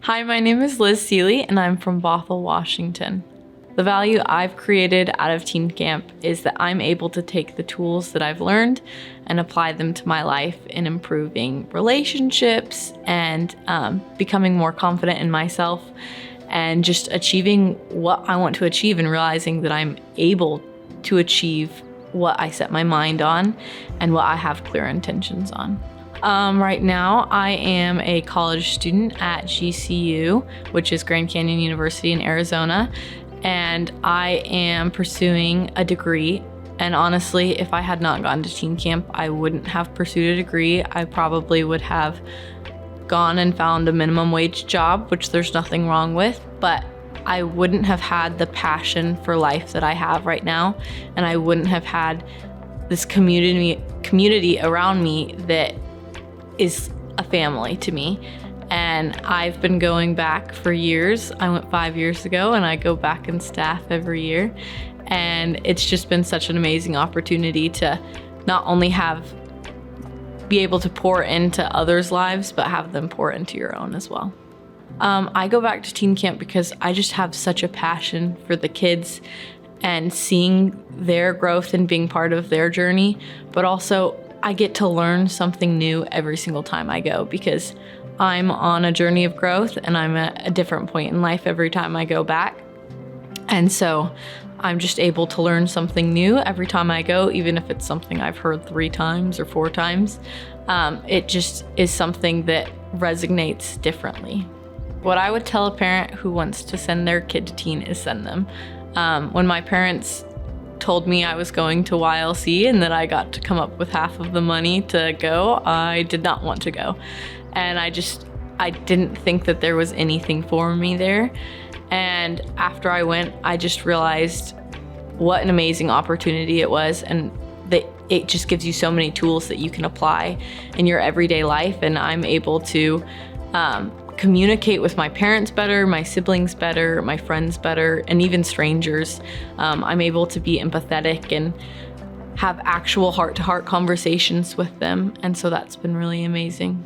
Hi, my name is Liz Seeley, and I'm from Bothell, Washington. The value I've created out of teen camp is that I'm able to take the tools that I've learned and apply them to my life in improving relationships and becoming more confident in myself and just achieving what I want to achieve and realizing that I'm able to achieve what I set my mind on and what I have clear intentions on. Right now, I am a college student at GCU, which is Grand Canyon University in Arizona, and I am pursuing a degree. And honestly, if I had not gone to teen camp, I wouldn't have pursued a degree. I probably would have gone and found a minimum wage job, which there's nothing wrong with, but I wouldn't have had the passion for life that I have right now, and I wouldn't have had this community around me that is a family to me. And I've been going back for years. I went 5 years ago, and I go back and staff every year. And it's just been such an amazing opportunity to not only be able to pour into others' lives, but have them pour into your own as well. I go back to teen camp because I just have such a passion for the kids and seeing their growth and being part of their journey, but also I get to learn something new every single time I go because I'm on a journey of growth and I'm at a different point in life every time I go back. And so I'm just able to learn something new every time I go, even if it's something I've heard 3 times or 4 times. It just is something that resonates differently. What I would tell a parent who wants to send their kid to teen is send them. When my parents told me I was going to YLC and that I got to come up with half of the money to go, I did not want to go. And I didn't think that there was anything for me there. And after I went, I just realized what an amazing opportunity it was, and that it just gives you so many tools that you can apply in your everyday life. And I'm able to communicate with my parents better, my siblings better, my friends better, and even strangers. I'm able to be empathetic and have actual heart-to-heart conversations with them. And so that's been really amazing.